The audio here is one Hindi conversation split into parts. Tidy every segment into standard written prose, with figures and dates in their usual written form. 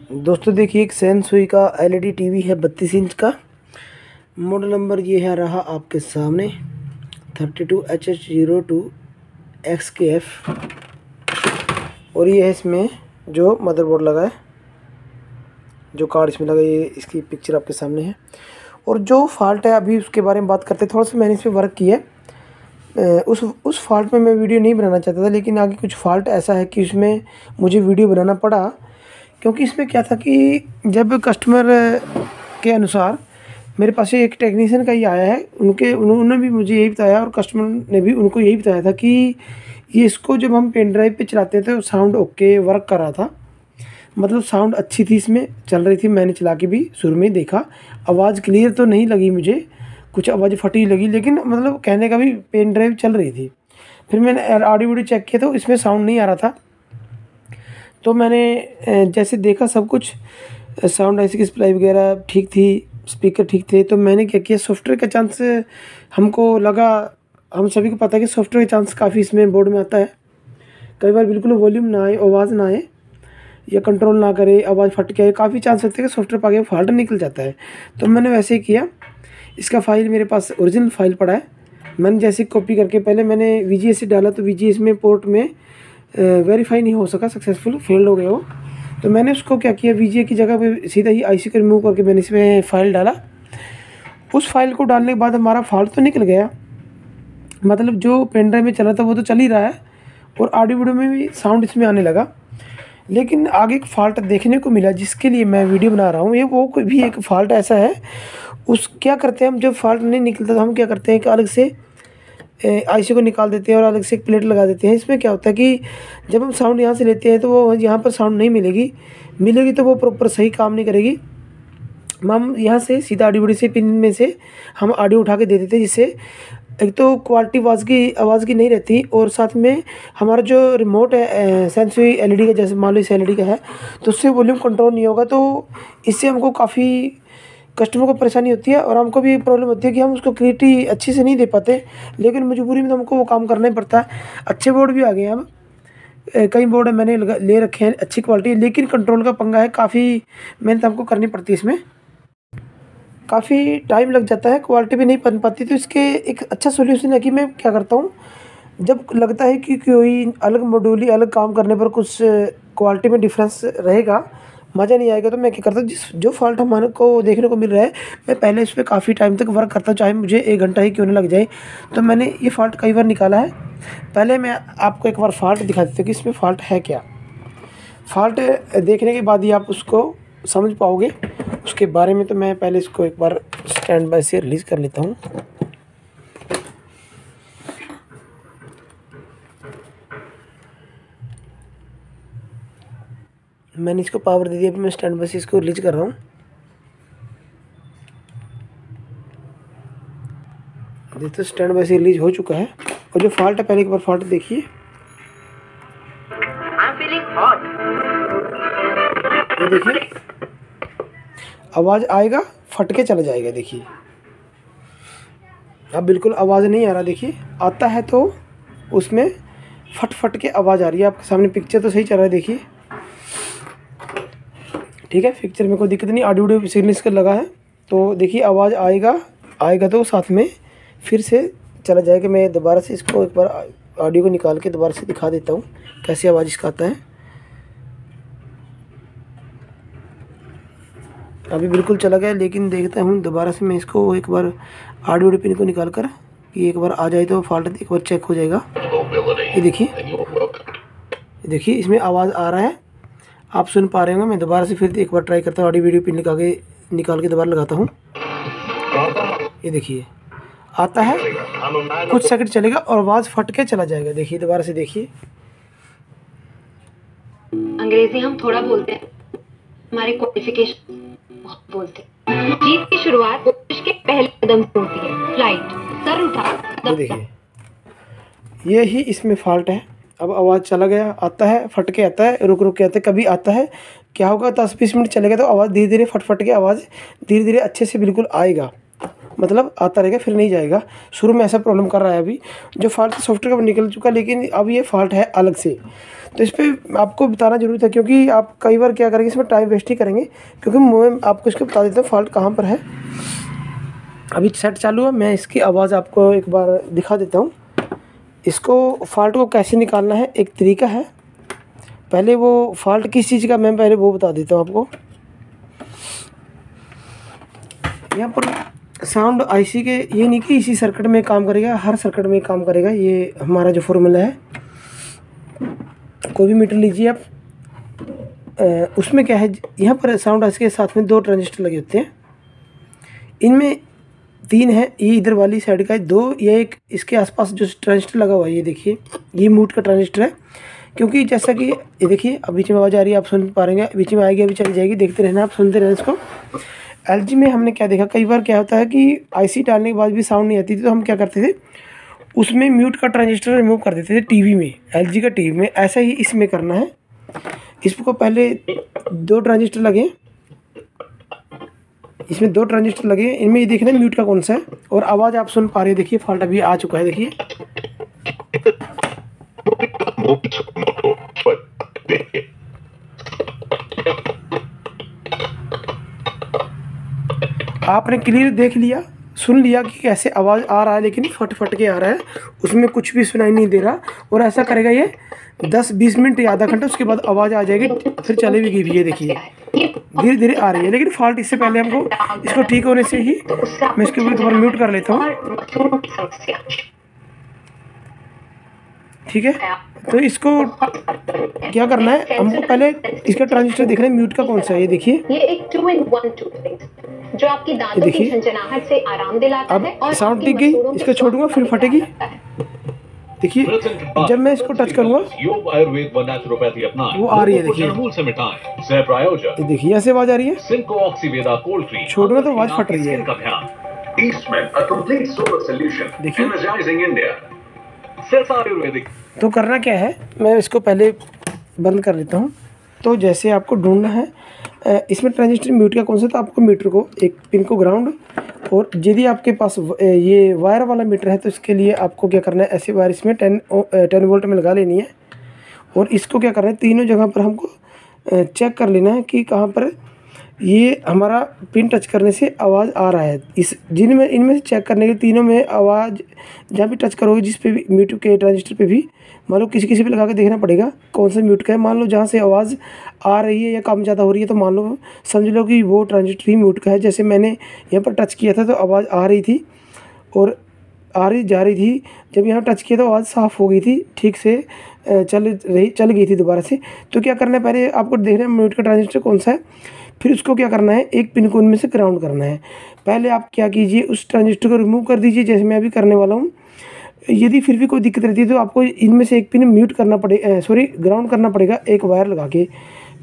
दोस्तों देखिए, एक सैनसुई का एलईडी टीवी है 32 इंच का। मॉडल नंबर ये है रहा आपके सामने 32HH02XKF। और ये है इसमें जो मदरबोर्ड लगा है, जो कार्ड इसमें लगा, ये इसकी पिक्चर आपके सामने है। और जो फॉल्ट है अभी उसके बारे में बात करते हैं। थोड़ा सा मैंने इस पर वर्क किया है। उस फॉल्ट में मैं वीडियो नहीं बनाना चाहता था, लेकिन आगे कुछ फॉल्ट ऐसा है कि उसमें मुझे वीडियो बनाना पड़ा। क्योंकि इसमें क्या था कि जब कस्टमर के अनुसार मेरे पास एक टेक्नीशियन का ही आया है, उन्होंने भी मुझे यही बताया और कस्टमर ने भी उनको यही बताया था कि ये इसको जब हम पेन ड्राइव पे चलाते थे साउंड ओके वर्क कर रहा था, मतलब साउंड अच्छी थी, इसमें चल रही थी। मैंने चला के भी शुरू में देखा, आवाज़ क्लियर तो नहीं लगी मुझे, कुछ आवाज़ फटी लगी, लेकिन मतलब कहने का भी पेन ड्राइव चल रही थी। फिर मैंने ऑडियो वीडियो चेक किया तो इसमें साउंड नहीं आ रहा था। तो मैंने जैसे देखा सब कुछ, साउंड ऐसी की सप्लाई वगैरह ठीक थी, स्पीकर ठीक थे। तो मैंने क्या किया, सॉफ्टवेयर का चांस हमको लगा, हम सभी को पता है कि सॉफ्टवेयर का चांस काफ़ी इसमें बोर्ड में आता है। कई बार बिल्कुल वॉल्यूम ना आए, आवाज़ ना आए, या कंट्रोल ना करे, आवाज़ फट के आए, काफ़ी चांस होते हैं कि सॉफ्टवेयर पर आगे फॉल्ट निकल जाता है। तो मैंने वैसे ही किया। इसका फाइल मेरे पास ओरिजिनल फाइल पड़ा है। मैंने जैसे कॉपी करके पहले मैंने VGA से डाला, तो VGA में पोर्ट में वेरीफाई नहीं हो सका, सक्सेसफुल फेल्ड हो गया वो। तो मैंने उसको क्या किया, VGA की जगह पे सीधा ही IC को रिमूव करके मैंने इसमें फ़ाइल डाला। उस फाइल को डालने के बाद हमारा फॉल्ट तो निकल गया, मतलब जो पेन ड्राइव में चला था वो तो चल ही रहा है, और ऑडियो वीडियो में भी साउंड इसमें आने लगा। लेकिन आगे एक फ़ाल्ट देखने को मिला, जिसके लिए मैं वीडियो बना रहा हूँ। ये वो कोई भी एक फ़ाल्ट ऐसा है, उस क्या करते हैं हम, जब फॉल्ट नहीं निकलता तो हम क्या करते हैं कि अलग से IC को निकाल देते हैं और अलग से एक प्लेट लगा देते हैं। इसमें क्या होता है कि जब हम साउंड यहाँ से लेते हैं तो वो यहाँ पर साउंड नहीं मिलेगी तो वो प्रॉपर सही काम नहीं करेगी। हम यहाँ से सीधा ऑडियो वीडियो से पिन में से हम ऑडियो उठा के दे देते हैं, जिससे एक तो क्वालिटी आवाज़ की नहीं रहती, और साथ में हमारा जो रिमोट है सैनसुई LED का, जैसे मान लो इस LED का है, तो उससे वॉल्यूम कंट्रोल नहीं होगा। तो इससे हमको काफ़ी कस्टमर को परेशानी होती है, और हमको भी प्रॉब्लम होती है कि हम उसको क्लियरिटी अच्छे से नहीं दे पाते। लेकिन मजबूरी में तो हमको वो काम करना ही पड़ता है। अच्छे बोर्ड भी आ गए हैं अब, कई बोर्ड मैंने ले रखे हैं अच्छी क्वालिटी, लेकिन कंट्रोल का पंगा है, काफ़ी मेहनत हमको करनी पड़ती है, इसमें काफ़ी टाइम लग जाता है, क्वालिटी भी नहीं बन पाती। तो इसके एक अच्छा सोल्यूशन है कि मैं क्या करता हूँ, जब लगता है कि कोई अलग मॉड्यूल अलग काम करने पर कुछ क्वालिटी में डिफरेंस रहेगा, मज़ा नहीं आएगा, तो मैं क्या करता हूँ, जो फॉल्ट हमारे को देखने को मिल रहा है, मैं पहले इस पर काफ़ी टाइम तक वर्क करता हूँ, चाहे मुझे 1 घंटा ही क्यों ना लग जाए। तो मैंने ये फॉल्ट कई बार निकाला है। पहले मैं आपको एक बार फॉल्ट दिखा देता हूँ कि इसमें फ़ॉल्ट है क्या। फॉल्ट देखने के बाद ही आप उसको समझ पाओगे उसके बारे में। तो मैं पहले इसको एक बार स्टैंड बाय से रिलीज़ कर लेता हूँ। मैंने इसको पावर दे दिया, अभी मैं स्टैंड बाय से इसको रिलीज कर रहा हूँ। देखते स्टैंड बाय से रिलीज हो चुका है। और जो फॉल्ट है, पहले एक बार फॉल्ट देखिए। ये देखिए, आवाज़ आएगा, फट के चला जाएगा। देखिए अब बिल्कुल आवाज़ नहीं आ रहा। देखिए आता है तो उसमें फट के आवाज़ आ रही है। आपके सामने पिक्चर तो सही चल रहा है, देखिए ठीक है, पिक्चर में कोई दिक्कत नहीं। ऑडियो वीडियो सिग्नल इसका लगा है, तो देखिए आवाज़ आएगा तो साथ में फिर से चला जाएगा। मैं दोबारा से इसको एक बार ऑडियो को निकाल के दोबारा से दिखा देता हूँ कैसे आवाज़ इसका आता है। अभी बिल्कुल चला गया, लेकिन देखता हूँ दोबारा से मैं इसको एक बार ऑडियो पिन को निकाल कर, कि एक बार आ जाए तो फॉल्ट एक बार चेक हो जाएगा। ये देखिए इसमें आवाज़ आ रहा है, आप सुन पा रहे होंगे। मैं दोबारा से फिर एक बार ट्राई करता हूँ, ऑडियो वीडियो पिन निकाल के दोबारा लगाता हूँ। ये देखिए आता है, कुछ सेकंड चलेगा और आवाज़ फट के चला जाएगा। देखिए दोबारा से देखिए। अंग्रेजी हम थोड़ा बोलते हैं, हमारे क्वालिफिकेशन बहुत बोलते हैं। जीत की शुरुआत कोशिश के पहले कदम से होती है। राइट, सर उठा। ये देखिए, ये ही इसमें फॉल्ट है। अब आवाज़ चला गया, आता है, फट के आता है, रुक के आता है। कभी आता है, क्या होगा, 10-20 मिनट चलेगा तो आवाज़ धीरे धीरे फट के आवाज़ धीरे धीरे अच्छे से बिल्कुल आएगा। मतलब आता रहेगा, फिर नहीं जाएगा। शुरू में ऐसा प्रॉब्लम कर रहा है। अभी जो फॉल्ट सॉफ्टवेयर का निकल चुका, लेकिन अब ये फॉल्ट है अलग से। तो इस पर आपको बताना जरूरी था, क्योंकि आप कई बार क्या करेंगे, इसमें टाइम वेस्ट ही करेंगे। क्योंकि मैं आपको इसको बता देता हूँ फॉल्ट कहाँ पर है। अभी सेट चालू है, मैं इसकी आवाज़ आपको एक बार दिखा देता हूँ। इसको फॉल्ट को कैसे निकालना है, एक तरीका है। पहले वो फॉल्ट किस चीज़ का, मैं पहले वो बता देता हूँ आपको। यहाँ पर साउंड आईसी के, ये नहीं कि इसी सर्किट में काम करेगा, हर सर्किट में काम करेगा। ये हमारा जो फॉर्मूला है, कोई भी मीटर लीजिए आप, उसमें क्या है, यहाँ पर साउंड आईसी के साथ में 2 ट्रांजिस्टर लगे होते हैं। इनमें 3 है, ये इधर वाली साइड का है 2, ये एक इसके आसपास जो ट्रांजिस्टर लगा हुआ है, ये देखिए ये म्यूट का ट्रांजिस्टर है। क्योंकि जैसा कि ये देखिए अब बीच में आवाज़ आ रही है, आप सुन पा रहे हैं, बीच में आएगी अभी चली जाएगी, देखते रहना, आप सुनते रहना इसको। एलजी में हमने क्या देखा, कई बार क्या होता है कि आईसी डालने के बाद भी साउंड नहीं आती थी, तो हम क्या करते थे, उसमें म्यूट का ट्रांजिस्टर रिमूव कर देते थे टीवी में, एलजी का टीवी में। ऐसा ही इसमें करना है। इसको पहले 2 ट्रांजिस्टर लगे, इसमें 2 ट्रांजिस्टर लगे, इनमें ये देखना म्यूट का कौन सा है। और आवाज़ आप सुन पा रहे हैं, देखिए फॉल्ट अभी आ चुका है, देखिए आपने क्लियर देख लिया, सुन लिया कि कैसे आवाज़ आ रहा है, लेकिन फट फट के आ रहा है, उसमें कुछ भी सुनाई नहीं दे रहा। और ऐसा करेगा ये 10-20 मिनट या आधा घंटा, उसके बाद आवाज़ आ जाएगी, फिर चलेगी भी। ये देखिए धीरे धीरे आ रही है। लेकिन फॉल्ट इससे पहले हमको इसको ठीक होने से ही, मैं इसके ऊपर दोबारा म्यूट कर लेता हूँ, ठीक है। तो इसको क्या करना है, हमको पहले इसका ट्रांजिस्टर देखना है म्यूट का कौन सा है। ये देखिए, ये एक 2-in-1 टूथपेस्ट जो आपकी दांतों की झंझनाहट से आराम दिलाता है। अब साउंड टिक गई, इसको छोड़ूंगा फिर फटेगी। देखिए जब मैं इसको टच करूंगा, आयुर्वेद व नेचुरोपैथी अपना वो आ रही है, देखिए से मिटाएं। सह प्रायोजक, देखिए ऐसे आवाज आ रही है, सिंको ऑक्सीवेदा कोल्ड ड्रिंक, छोड़ूंगा तो आवाज फट रही है। Eastman a complete solar solution, देखिए एनर्जाइजिंग इंडिया। सिर्फ आयुर्वेदिक। तो करना क्या है, मैं इसको पहले बंद कर लेता हूँ। तो जैसे आपको ढूंढना है इसमें ट्रांजिस्टर म्यूट का कौन सा, तो आपको मीटर को एक पिन को ग्राउंड, और यदि आपके पास ये वायर वाला मीटर है तो इसके लिए आपको क्या करना है, ऐसे वायर इसमें 10 वोल्ट में लगा लेनी है। और इसको क्या करना है, तीनों जगह पर हमको चेक कर लेना है कि कहाँ पर ये हमारा पिन टच करने से आवाज़ आ रहा है। इनमें से चेक करने के तीनों में आवाज़ जहाँ भी टच करोगे, जिस पे भी म्यूट के ट्रांजिस्टर पे भी, मान लो किसी पे लगा के देखना पड़ेगा कौन सा म्यूट का है। मान लो जहाँ से आवाज़ आ रही है या कम ज़्यादा हो रही है, तो मान लो समझ लो कि वो ट्रांजिस्टर ही म्यूट का है। जैसे मैंने यहाँ पर टच किया था तो आवाज़ आ रही थी और आ रही जा रही थी, जब यहाँ टच किया तो आवाज़ साफ़ हो गई थी, ठीक से चल गई थी दोबारा से। तो क्या करना है, पहले आपको देखना है म्यूट का ट्रांजिस्टर कौन सा है, फिर उसको क्या करना है, एक पिन को उनमें से ग्राउंड करना है। पहले आप क्या कीजिए, उस ट्रांजिस्टर को रिमूव कर दीजिए, जैसे मैं अभी करने वाला हूँ। यदि फिर भी कोई दिक्कत रहती है तो आपको इनमें से एक पिन म्यूट करना पड़ेगा, ग्राउंड करना पड़ेगा एक वायर लगा के।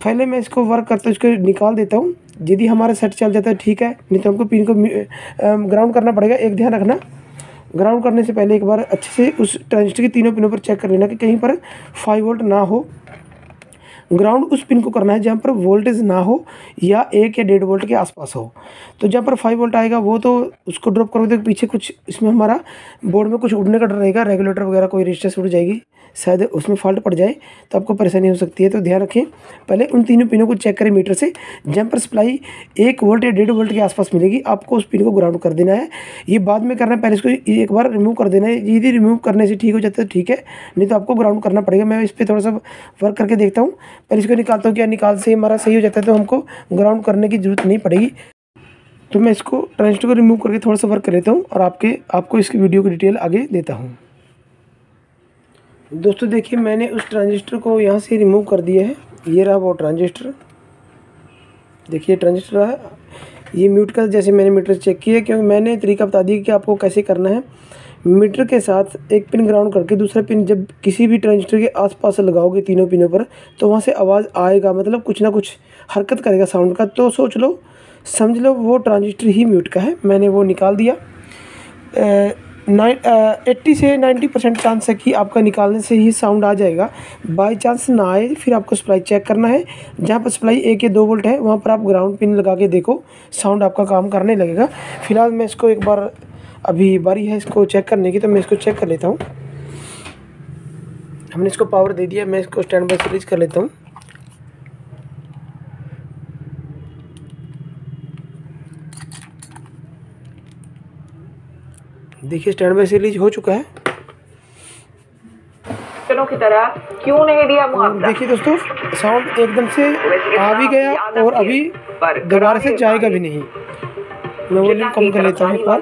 पहले मैं इसको वर्क करता हूँ, इसको निकाल देता हूँ। यदि हमारा सेट चल जाता है ठीक है, नहीं तो हमको पिन को ग्राउंड करना पड़ेगा। एक ध्यान रखना, ग्राउंड करने से पहले एक बार अच्छे से उस ट्रांजिस्टर की तीनों पिनों पर चेक कर लेना कि कहीं पर 5 वोल्ट ना हो। ग्राउंड उस पिन को करना है जहाँ पर वोल्टेज ना हो या 1 या 1.5 वोल्ट के आसपास हो। तो जहाँ पर 5 वोल्ट आएगा वो तो उसको ड्रॉप करोगे तो पीछे कुछ इसमें हमारा बोर्ड में कुछ उड़ने का डर रहेगा, रेगुलेटर वगैरह कोई रेजिस्टेंस उड़ जाएगी, शायद उसमें फॉल्ट पड़ जाए तो आपको परेशानी हो सकती है। तो ध्यान रखें, पहले उन तीनों पिनों को चेक करें मीटर से। जहाँ पर सप्लाई 1 वोल्ट या 1.5 वोल्ट के आसपास मिलेगी, आपको उस पिन को ग्राउंड कर देना है। ये बाद में करना है, पहले इसको एक बार रिमूव कर देना है। यदि रिमूव करने से ठीक हो जाता है तो ठीक है, नहीं तो आपको ग्राउंड करना पड़ेगा। मैं इस पर थोड़ा सा वर्क करके देखता हूँ, पहले इसको निकालता हूँ। क्या निकाल से हमारा सही हो जाता है तो हमको ग्राउंड करने की ज़रूरत नहीं पड़ेगी। तो मैं इसको ट्रांजिस्टर को रिमूव करके थोड़ा सा वर्क कर लेता हूँ और आपको इसकी वीडियो की डिटेल आगे देता हूँ। दोस्तों देखिए, मैंने उस ट्रांजिस्टर को यहाँ से रिमूव कर दिया है। ये रहा वो ट्रांजिस्टर, देखिए ट्रांजिस्टर रहा। ये म्यूट का जैसे मैंने मीटर चेक किया, क्योंकि मैंने तरीका बता दिया कि आपको कैसे करना है। मीटर के साथ एक पिन ग्राउंड करके दूसरा पिन जब किसी भी ट्रांजिस्टर के आसपास लगाओगे तीनों पिनों पर, तो वहाँ से आवाज़ आएगा, मतलब कुछ ना कुछ हरकत करेगा साउंड का। तो सोच लो, समझ लो वो ट्रांजिस्टर ही म्यूट का है। मैंने वो निकाल दिया। 80 से 90% चांस है कि आपका निकालने से ही साउंड आ जाएगा। बाई चांस ना आए फिर आपको सप्लाई चेक करना है। जहाँ पर सप्लाई 1 या 2 वोल्ट है वहाँ पर आप ग्राउंड पिन लगा के देखो, साउंड आपका काम करने लगेगा। फिलहाल मैं इसको एक बार, अभी बारी है इसको चेक करने की, तो मैं इसको चेक कर लेता हूँ। हमने इसको पावर दे दिया, मैं इसको स्टैंड बाय से रिलीज कर लेता हूँ। देखिए स्टैंड बाय से रिलीज हो चुका है। की तरह क्यों नहीं दिया और मुआवजा? देखिए दोस्तों साउंड एकदम से आ भी गया और अभी दोबारा से जाएगा भी नहीं। मैं वॉल्यूम कम कर लेता हूँ एक बार।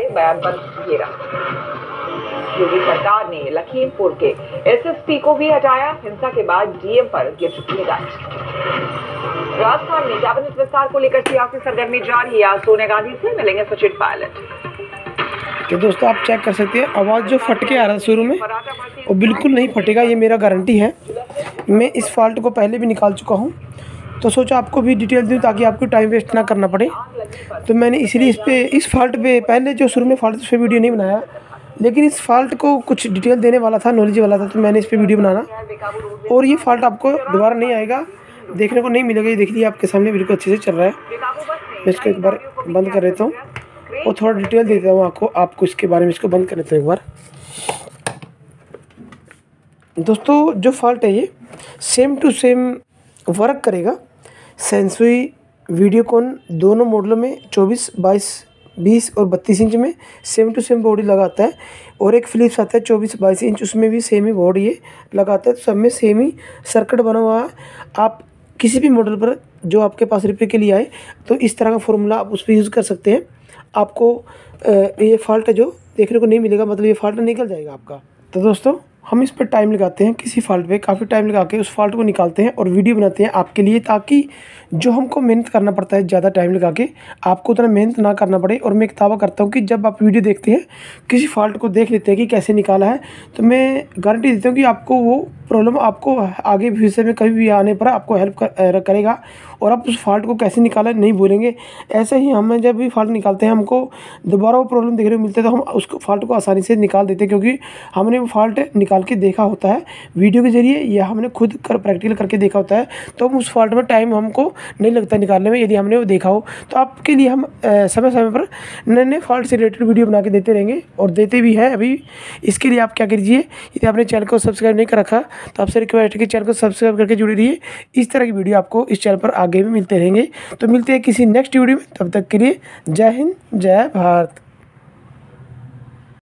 योगी सरकार ने लखीमपुर के एसएसपी को भी हटाया। हिंसा के बाद डीएम पर गिर चुकी है गाज। राजस्थान में कैबिनेट विस्तार को लेकर सियासी सरगर्मी जारी है। सोनिया गांधी से मिलेंगे सचिन पायलट। तो दोस्तों आप चेक कर सकते हैं, आवाज़ जो फट के आ रहा है शुरू में वो बिल्कुल नहीं फटेगा, ये मेरा गारंटी है। मैं इस फॉल्ट को पहले भी निकाल चुका हूँ, तो सोचा आपको भी डिटेल दूँ ताकि आपको टाइम वेस्ट ना करना पड़े। तो मैंने इसलिए इस फॉल्ट पे पहले जो शुरू में फॉल्ट उस पर वीडियो नहीं बनाया, लेकिन इस फॉल्ट को कुछ डिटेल देने वाला था, नॉलेज वाला था, तो मैंने इस पर वीडियो बनाना। और ये फॉल्ट आपको दोबारा नहीं आएगा, देखने को नहीं मिलेगा। ये देख लीजिए आपके सामने बिल्कुल अच्छे से चल रहा है। मैं इसको एक बार बंद कर देता हूँ और थोड़ा डिटेल देता हूँ आपको इसके बारे में। इसको बंद कर लेते हैं एक बार। दोस्तों जो फॉल्ट है ये सेम टू सेम वर्क करेगा। सेंसुई वीडियोकॉन दोनों मॉडलों में 24, 22, 20 और 32 इंच में सेम टू सेम बॉडी लगाता है। और एक फिलिप्स आता है 24, 22 इंच, उसमें भी सेम ही बॉडी ये लगाता है। तो सब में सेम ही सर्किट बना हुआ है। आप किसी भी मॉडल पर जो आपके पास रिपेयर के लिए आए तो इस तरह का फॉर्मूला आप उस पर यूज़ कर सकते हैं। आपको ये फॉल्ट जो देखने को नहीं मिलेगा, मतलब ये फॉल्ट निकल जाएगा आपका। तो दोस्तों हम इस पर टाइम लगाते हैं, किसी फॉल्ट पे काफ़ी टाइम लगा के उस फॉल्ट को निकालते हैं और वीडियो बनाते हैं आपके लिए, ताकि जो हमको मेहनत करना पड़ता है ज़्यादा टाइम लगा के, आपको उतना मेहनत ना करना पड़े। और मैं एक दावा करता हूँ कि जब आप वीडियो देखते हैं, किसी फॉल्ट को देख लेते हैं कि कैसे निकाला है, तो मैं गारंटी देता हूँ कि आपको वो प्रॉब्लम आपको आगे भविष्य में कभी भी आने पर आपको हेल्प करेगा और आप उस फॉल्ट को कैसे निकाला नहीं भूलेंगे। ऐसे ही हमें जब भी फॉल्ट निकालते हैं, हमको दोबारा वो प्रॉब्लम देखने को मिलती है, तो हम उसको फॉल्ट को आसानी से निकाल देते हैं, क्योंकि हमने वो फॉल्ट निकाल के देखा होता है वीडियो के जरिए, या हमने खुद प्रैक्टिकल करके देखा होता है। तो हम उस फॉल्ट में टाइम हमको नहीं लगता निकालने में, यदि हमने वो देखा हो। तो आपके लिए हम समय समय पर नए नए फॉल्ट से रिलेटेड वीडियो बना के देते रहेंगे और देते भी हैं अभी। इसके लिए आप क्या कीजिए, यदि आपने चैनल को सब्सक्राइब नहीं कर रखा तो आपसे रिक्वेस्ट है कि चैनल को सब्सक्राइब करके जुड़े रहिए। इस तरह की वीडियो आपको इस चैनल पर आगे भी मिलते रहेंगे। तो मिलते हैं किसी नेक्स्ट वीडियो में, तब तक के लिए जय हिंद, जय भारत।